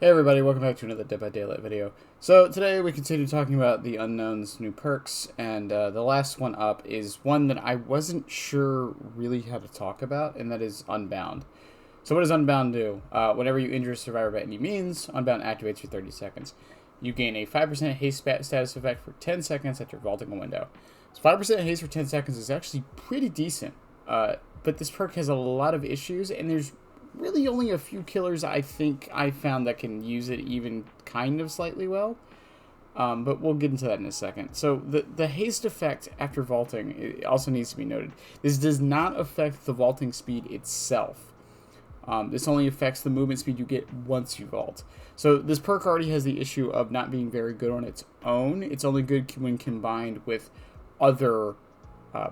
Hey everybody, welcome back to another Dead by Daylight video. So today we continue talking about the Unknown's new perks, and the last one up is one that I wasn't sure really how to talk about, and that is Unbound. So what does Unbound do? Whenever you injure a survivor by any means, Unbound activates for 30 seconds. You gain a 5% haste status effect for 10 seconds after vaulting a window. So 5% haste for 10 seconds is actually pretty decent, but this perk has a lot of issues, and there's really only a few killers I think I found that can use it even kind of slightly well. But we'll get into that in a second. So the haste effect after vaulting it also needs to be noted. This does not affect the vaulting speed itself. This only affects the movement speed you get once you vault. So this perk already has the issue of not being very good on its own. It's only good when combined with other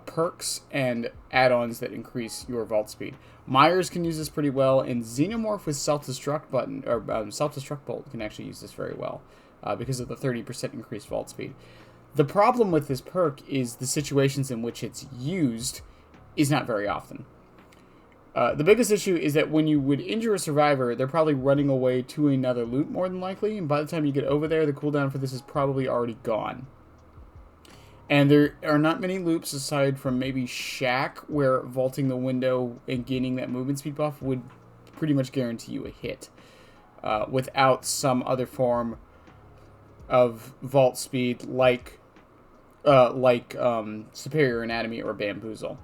perks and add-ons that increase your vault speed. Myers can use this pretty well, and Xenomorph with self-destruct button or self-destruct bolt can actually use this very well because of the 30% increased vault speed. The problem with this perk is the situations in which it's used is not very often. The biggest issue is that when you would injure a survivor, they're probably running away to another loot more than likely, and by the time you get over there, the cooldown for this is probably already gone. And there are not many loops aside from maybe Shack, where vaulting the window and gaining that movement speed buff would pretty much guarantee you a hit. Without some other form of vault speed like Superior Anatomy or Bamboozle.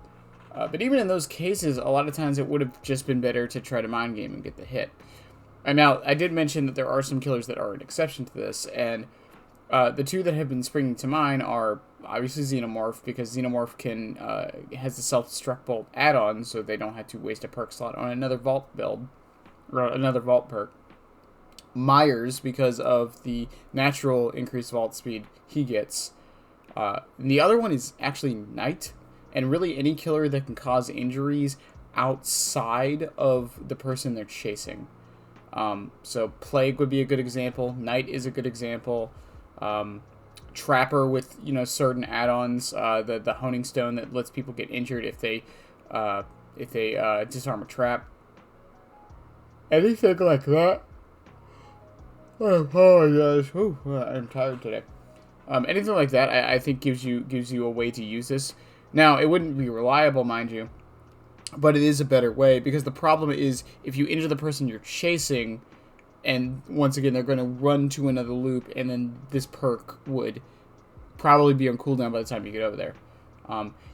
But even in those cases, a lot of times it would have just been better to try to mind game and get the hit. And now, I did mention that there are some killers that are an exception to this, and the two that have been springing to mind are obviously Xenomorph, because Xenomorph can has the self-destruct bolt add-on, so they don't have to waste a perk slot on another vault build, or another vault perk. Myers, because of the natural increased vault speed he gets. And the other one is actually Knight, and really any killer that can cause injuries outside of the person they're chasing. So Plague would be a good example. Knight is a good example. Trapper with certain add-ons, the honing stone that lets people get injured if they disarm a trap. Anything like that. I apologize. Ooh, I'm tired today. Anything like that, I think gives you a way to use this. Now, it wouldn't be reliable, mind you, but it is a better way, because the problem is if you injure the person you're chasing, and once again, they're going to run to another loop, and then this perk would probably be on cooldown by the time you get over there.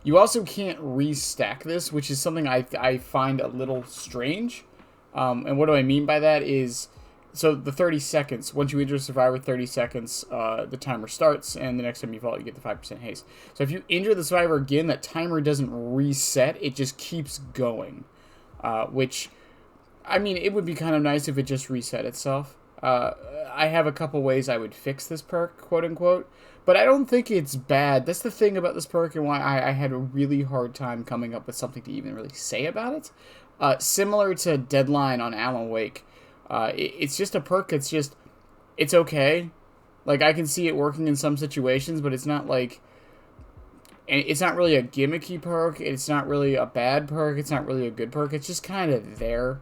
You also can't restack this, which is something I find a little strange. And what do I mean by that is, so the 30 seconds, once you injure a survivor 30 seconds, the timer starts, and the next time you vault, you get the 5% haste. So if you injure the survivor again, that timer doesn't reset, it just keeps going, which, I mean, it would be kind of nice if it just reset itself. I have a couple ways I would fix this perk, quote-unquote, but I don't think it's bad. That's the thing about this perk and why I had a really hard time coming up with something to even really say about it. Similar to Deadline on Alan Wake, it's just a perk that's just, it's okay. Like, I can see it working in some situations, but it's not like, it's not really a gimmicky perk, it's not really a bad perk, it's not really a good perk, it's just kind of there.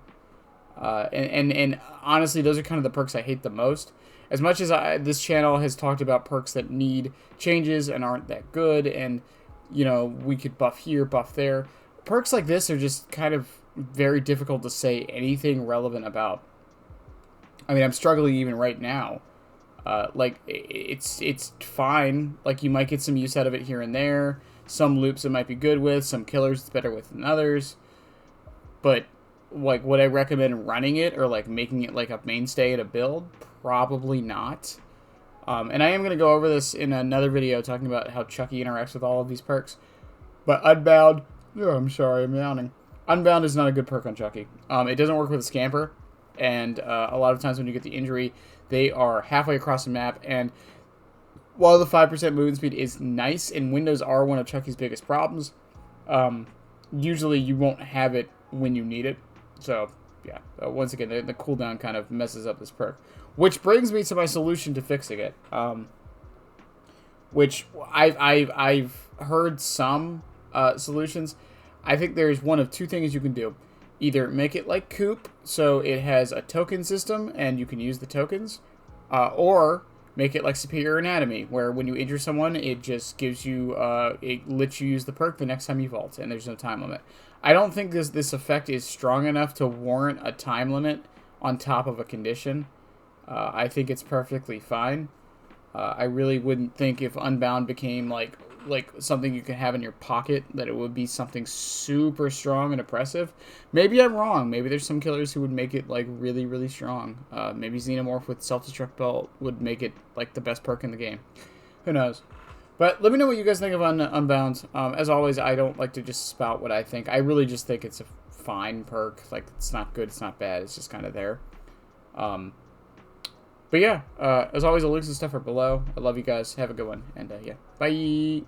And honestly, those are kind of the perks I hate the most. As much as this channel has talked about perks that need changes and aren't that good, and, we could buff here, buff there, perks like this are just kind of very difficult to say anything relevant about. I mean, I'm struggling even right now. Like, it's fine. Like, you might get some use out of it here and there. Some loops it might be good with, some killers it's better with than others. But, like, would I recommend running it or, like, making it, like, a mainstay in a build? Probably not. And I am going to go over this in another video talking about how Chucky interacts with all of these perks. But Unbound, I'm sorry, I'm yawning. Unbound is not a good perk on Chucky. It doesn't work with a scamper, and a lot of times when you get the injury, they are halfway across the map, and while the 5% movement speed is nice, and windows are one of Chucky's biggest problems, usually you won't have it when you need it. So, yeah, once again, the cooldown kind of messes up this perk. Which brings me to my solution to fixing it. Which I've heard some solutions. I think there's one of two things you can do. either make it like Coop, so it has a token system and you can use the tokens, or make it like Superior Anatomy, where when you injure someone, it just gives you, it lets you use the perk the next time you vault, and there's no time limit. I don't think this effect is strong enough to warrant a time limit on top of a condition. I think it's perfectly fine. I really wouldn't think if Unbound became like something you can have in your pocket that it would be something super strong and oppressive. Maybe I'm wrong. Maybe there's some killers who would make it like really, really strong. Maybe Xenomorph with Self-Destruct Belt would make it like the best perk in the game. Who knows? But let me know what you guys think of Unbound. As always, I don't like to just spout what I think. I really just think it's a fine perk. Like, it's not good, it's not bad. It's just kind of there. But yeah, as always, the links and stuff are below. I love you guys. Have a good one. And yeah, bye.